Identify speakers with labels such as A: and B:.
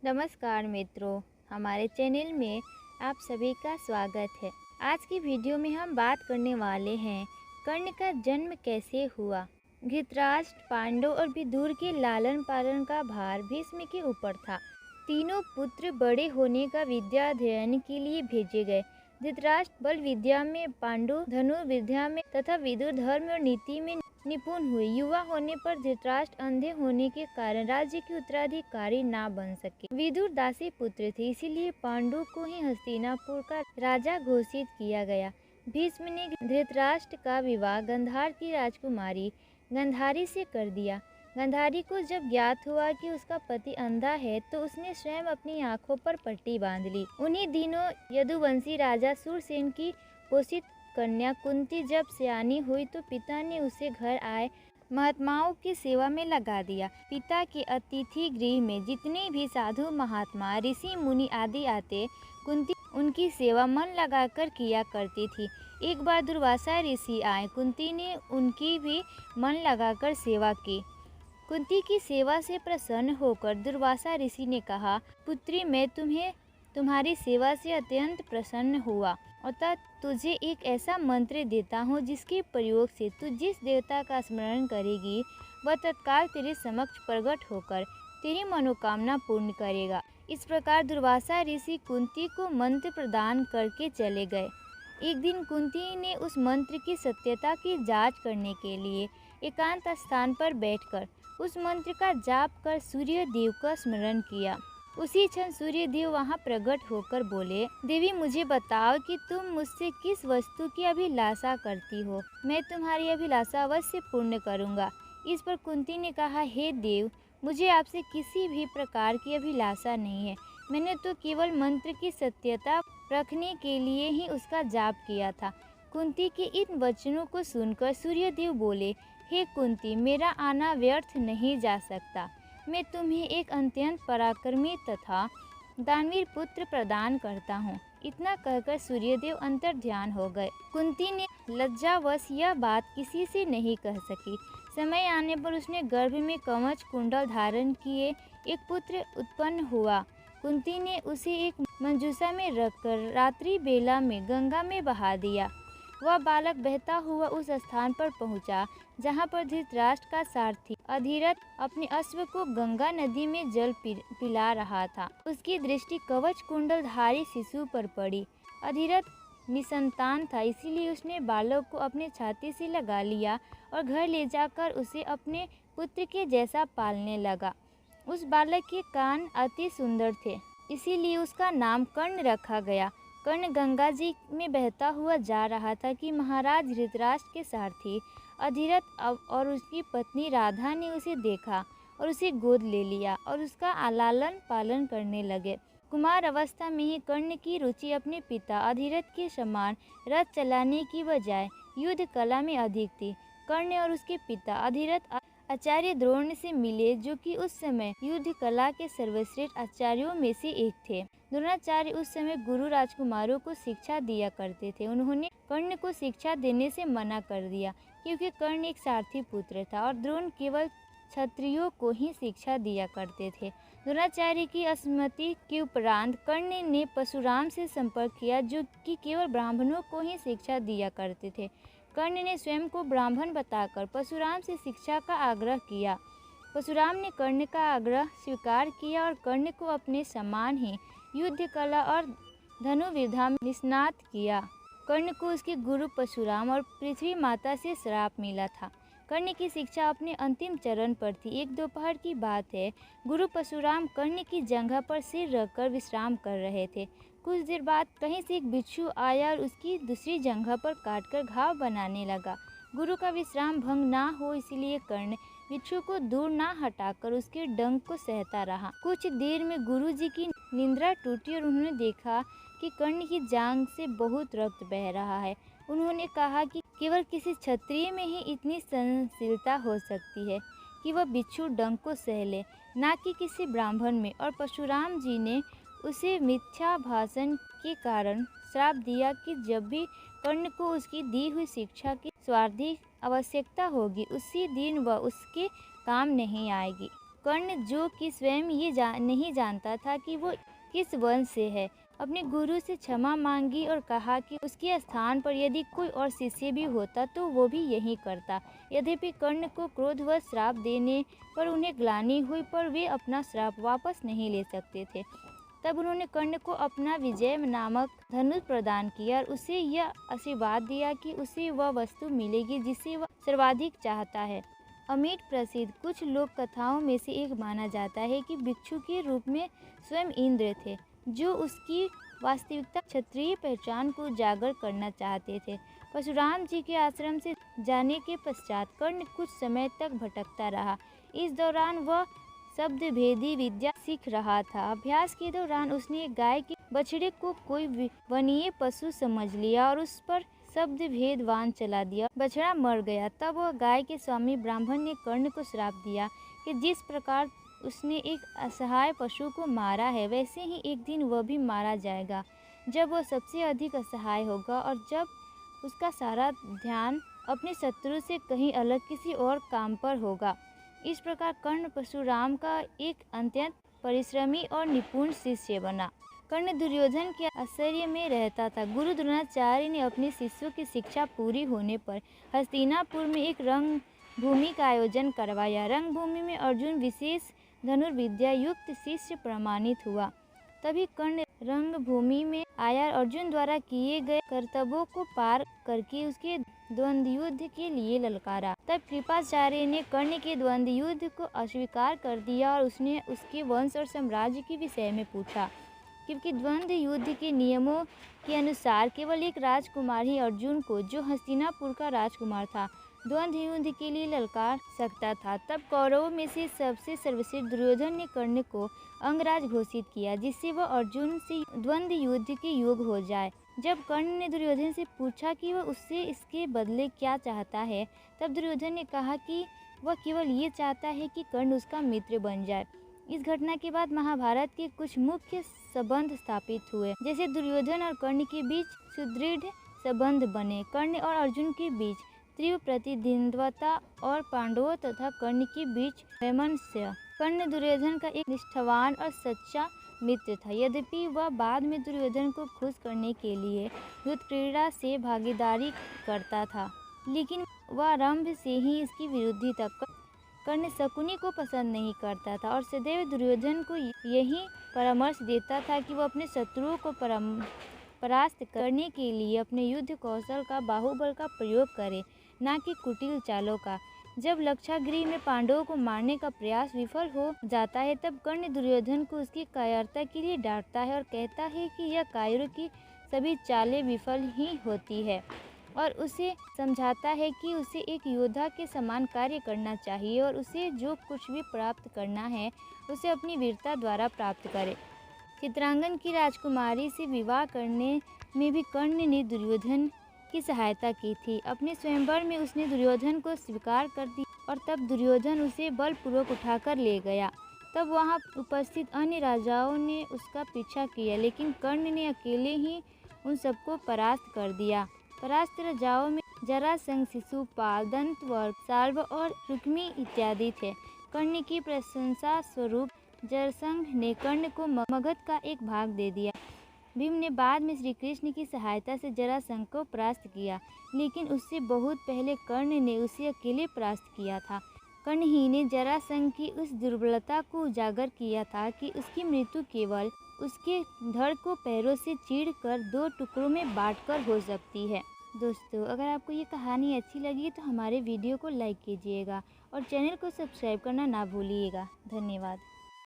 A: नमस्कार मित्रों, हमारे चैनल में आप सभी का स्वागत है। आज की वीडियो में हम बात करने वाले हैं कर्ण का जन्म कैसे हुआ। धृतराष्ट्र, पांडव और विदुर के लालन पालन का भार भीष्म के ऊपर था। तीनों पुत्र बड़े होने का विद्या अध्ययन के लिए भेजे गए। धृतराष्ट्र बल विद्या में, पांडु धनुर्विद्या में तथा विदुर धर्म और नीति में निपुण हुए। युवा होने पर धृतराष्ट्र अंधे होने के कारण राज्य के उत्तराधिकारी ना बन सके। विदुर दासी पुत्र थे, इसीलिए पांडु को ही हस्तिनापुर का राजा घोषित किया गया। भीष्म ने धृतराष्ट्र का विवाह गंधार की राजकुमारी गंधारी से कर दिया। गंधारी को जब ज्ञात हुआ कि उसका पति अंधा है तो उसने स्वयं अपनी आंखों पर पट्टी बांध ली। उन्हीं दिनों यदुवंशी राजा सूरसेन की पोषित कन्या कुंती जब सयानी हुई तो पिता ने उसे घर आए महात्माओं की सेवा में लगा दिया। पिता के अतिथि गृह में जितने भी साधु महात्मा, ऋषि मुनि आदि आते, कुंती उनकी सेवा मन लगाकर किया करती थी। एक बार दुर्वासा ऋषि आए, कुंती ने उनकी भी मन लगाकर सेवा की। कुंती की सेवा से प्रसन्न होकर दुर्वासा ऋषि ने कहा, पुत्री, मैं तुम्हारी सेवा से अत्यंत प्रसन्न हुआ, अतः तुझे एक ऐसा मंत्र देता हूँ जिसके प्रयोग से तू जिस देवता का स्मरण करेगी वह तत्काल तेरे समक्ष प्रकट होकर तेरी मनोकामना पूर्ण करेगा। इस प्रकार दुर्वासा ऋषि कुंती को मंत्र प्रदान करके चले गए। एक दिन कुंती ने उस मंत्र की सत्यता की जांच करने के लिए एकांत स्थान पर बैठकर उस मंत्र का जाप कर सूर्य देव का स्मरण किया। उसी क्षण सूर्य देव वहाँ प्रकट होकर बोले, देवी, मुझे बताओ कि तुम मुझसे किस वस्तु की अभिलाषा करती हो। मैं तुम्हारी अभिलाषा अवश्य पूर्ण करूँगा। इस पर कुंती ने कहा, हे देव, मुझे आपसे किसी भी प्रकार की अभिलाषा नहीं है। मैंने तो केवल मंत्र की सत्यता रखने के लिए ही उसका जाप किया था। कुंती के इन वचनों को सुनकर सूर्यदेव बोले, हे कुंती, मेरा आना व्यर्थ नहीं जा सकता। मैं तुम्हें एक अत्यंत पराक्रमी तथा दानवीर पुत्र प्रदान करता हूँ। इतना कहकर सूर्यदेव अंतर्ध्यान हो गए। कुंती ने लज्जावश यह बात किसी से नहीं कह सकी। समय आने पर उसने गर्भ में कवच कुंडल धारण किए एक पुत्र उत्पन्न हुआ। कुंती ने उसे एक मंजूषा में रखकर रात्रि बेला में गंगा में बहा दिया। वह बालक बहता हुआ उस स्थान पर पहुंचा जहां पर धृतराष्ट्र का सारथी अधिरथ अपने अश्व को गंगा नदी में जल पिला रहा था। उसकी दृष्टि कवच कुंडलधारी शिशु पर पड़ी। अधिरथ निसंतान था, इसीलिए उसने बालक को अपने छाती से लगा लिया और घर ले जाकर उसे अपने पुत्र के जैसा पालने लगा। उस बालक के कान अति सुंदर थे, इसीलिए उसका नाम कर्ण रखा गया। कर्ण गंगा जी में बहता हुआ जा रहा था कि महाराज धृतराष्ट्र के सारथी अधिरथ और उसकी पत्नी राधा ने उसे देखा और उसे गोद ले लिया और उसका आलालन पालन करने लगे। कुमार अवस्था में ही कर्ण की रुचि अपने पिता अधिरथ के समान रथ चलाने की बजाय युद्ध कला में अधिक थी। कर्ण और उसके पिता अधिरथ आचार्य द्रोण से मिले, जो कि उस समय युद्ध कला के सर्वश्रेष्ठ आचार्यों में से एक थे। द्रोणाचार्य उस समय गुरु राजकुमारों को शिक्षा दिया करते थे। उन्होंने कर्ण को शिक्षा देने से मना कर दिया क्योंकि कर्ण एक सारथी पुत्र था और द्रोण केवल क्षत्रियों को ही शिक्षा दिया करते थे। द्रोणाचार्य की असम्मति के उपरांत कर्ण ने परशुराम से संपर्क किया, जो कि केवल ब्राह्मणों को ही शिक्षा दिया करते थे। कर्ण ने स्वयं को ब्राह्मण बताकर परशुराम से शिक्षा का आग्रह किया। परशुराम ने कर्ण का आग्रह स्वीकार किया और कर्ण को अपने समान ही युद्ध कला और धनुर्विद्या में निष्णात किया। कर्ण को उसके गुरु परशुराम और पृथ्वी माता से श्राप मिला था। कर्ण की शिक्षा अपने अंतिम चरण पर थी। एक दोपहर की बात है, गुरु परशुराम कर्ण की जंघा पर सिर रखकर विश्राम कर रहे थे। कुछ देर बाद कहीं से एक बिच्छू आया और उसकी दूसरी जंघा पर काटकर घाव बनाने लगा। गुरु का विश्राम भंग ना हो इसलिए कर्ण बिच्छू को दूर ना हटाकर उसके डंक को सहता रहा। कुछ देर में गुरु जी की निद्रा टूटी और उन्होंने देखा कि कर्ण की जांघ से बहुत रक्त बह रहा है। उन्होंने कहा कि केवल किसी क्षत्रिय में ही इतनी सहनशीलता हो सकती है कि वह बिच्छू डंक को सह ले, ना कि किसी ब्राह्मण में। और परशुराम जी ने उसे मिथ्या भाषण के कारण श्राप दिया कि जब भी कर्ण को उसकी दी हुई शिक्षा की स्वार्थिक आवश्यकता होगी, उसी दिन वह उसके काम नहीं आएगी। कर्ण, जो कि स्वयं ये नहीं जानता था कि वो किस वंश से है, अपने गुरु से क्षमा मांगी और कहा कि उसके स्थान पर यदि कोई और शिष्य भी होता तो वो भी यही करता। यद्यपि कर्ण को क्रोधवश श्राप देने पर उन्हें ग्लानि हुई, पर वे अपना श्राप वापस नहीं ले सकते थे। तब उन्होंने कर्ण को अपना विजय नामक धनुष प्रदान किया और उसे यह आशीर्वाद दिया कि उसे वह वस्तु मिलेगी जिसे वह सर्वाधिक चाहता है। अमिट प्रसिद्ध कुछ लोक कथाओं में से एक माना जाता है कि भिक्षु के रूप में स्वयं इंद्र थे, जो उसकी वास्तविकता क्षत्रिय पहचान को उजागर करना चाहते थे। परशुराम जी के आश्रम से जाने के पश्चात कर्ण कुछ समय तक भटकता रहा। इस दौरान वह शब्द भेदी विद्या सीख रहा था। अभ्यास के दौरान उसने एक गाय के बछड़े को कोई वनीय पशु समझ लिया और उस पर शब्द भेद वान चला दिया। बछड़ा मर गया। तब वह गाय के स्वामी ब्राह्मण ने कर्ण को श्राप दिया कि जिस प्रकार उसने एक असहाय पशु को मारा है, वैसे ही एक दिन वह भी मारा जाएगा, जब वह सबसे अधिक असहाय होगा और जब उसका सारा ध्यान अपने शत्रु से कहीं अलग किसी और काम पर होगा। इस प्रकार कर्ण परशुराम का एक अत्यंत परिश्रमी और निपुण शिष्य बना। कर्ण दुर्योधन के आश्रय में रहता था। गुरु द्रोणाचार्य ने अपने शिष्यों की शिक्षा पूरी होने पर हस्तिनापुर में एक रंग भूमि का आयोजन करवाया। रंगभूमि में अर्जुन विशेष धनुर्विद्या युक्त शिष्य प्रमाणित हुआ। तभी कर्ण रंगभूमि में आया। अर्जुन द्वारा किए गए कर्तव्यों को पार करके उसके द्वंद्व युद्ध के लिए ललकारा। तब कृपाचार्य ने कर्ण के द्वंद्व युद्ध को अस्वीकार कर दिया और उसने उसके वंश और साम्राज्य के विषय में पूछा, क्योंकि द्वंद्व युद्ध के नियमों के अनुसार केवल एक राजकुमार ही अर्जुन को, जो हस्तिनापुर का राजकुमार था, द्वंद्व युद्ध के लिए ललकार सकता था। तब कौरवों में से सबसे सर्वश्रेष्ठ दुर्योधन ने कर्ण को अंगराज घोषित किया, जिससे वह अर्जुन से द्वंद्व युद्ध के योग्य हो जाए। जब कर्ण ने दुर्योधन से पूछा कि वह उससे इसके बदले क्या चाहता है, तब दुर्योधन ने कहा कि वह केवल ये चाहता है कि कर्ण उसका मित्र बन जाए। इस घटना के बाद महाभारत के कुछ मुख्य संबंध स्थापित हुए, जैसे दुर्योधन और कर्ण के बीच सुदृढ़ संबंध बने। कर्ण और अर्जुन के बीच तीव्र प्रतिद्वंद्विता और पांडवों तथा कर्ण के बीच वैमनस्य। कर्ण दुर्योधन का एक निष्ठावान और सच्चा मित्र था। यद्यपि वह बाद में दुर्योधन को खुश करने के लिए युद्ध क्रीड़ा से भागीदारी करता था, लेकिन वह आरंभ से ही इसकी विरोधी था। कर्ण शकुनी को पसंद नहीं करता था और सदैव दुर्योधन को यही परामर्श देता था कि वह अपने शत्रुओं को परास्त करने के लिए अपने युद्ध कौशल का, बाहुबल का प्रयोग करे, न कि कुटिल चालों का। जब लक्षागृह में पांडवों को मारने का प्रयास विफल हो जाता है, तब कर्ण दुर्योधन को उसकी कायरता के लिए डांटता है और कहता है कि यह कायरों की सभी चालें विफल ही होती है, और उसे समझाता है कि उसे एक योद्धा के समान कार्य करना चाहिए और उसे जो कुछ भी प्राप्त करना है उसे अपनी वीरता द्वारा प्राप्त करे। चित्रांगन की राजकुमारी से विवाह करने में भी कर्ण ने दुर्योधन की सहायता की थी। अपने स्वयंवर में उसने दुर्योधन को स्वीकार कर दिया और तब दुर्योधन उसे बलपूर्वक उठाकर ले गया। तब वहां उपस्थित अन्य राजाओं ने उसका पीछा किया, लेकिन कर्ण ने अकेले ही उन सबको परास्त कर दिया। परास्त राजाओं में जरासंध, शिशुपाल, दंतवक्र, साल्व और रुक्मी इत्यादि थे। कर्ण की प्रशंसा स्वरूप जरासंध ने कर्ण को मगध का एक भाग दे दिया। भीम ने बाद में श्री कृष्ण की सहायता से जरासंध को परास्त किया, लेकिन उससे बहुत पहले कर्ण ने उसे अकेले परास्त किया था। कर्ण ही ने जरासंध की उस दुर्बलता को उजागर किया था कि उसकी मृत्यु केवल उसके धड़ को पैरों से चीरकर 2 टुकड़ों में बांटकर हो सकती है। दोस्तों, अगर आपको ये कहानी अच्छी लगी तो हमारे वीडियो को लाइक कीजिएगा और चैनल को सब्सक्राइब करना ना भूलिएगा। धन्यवाद।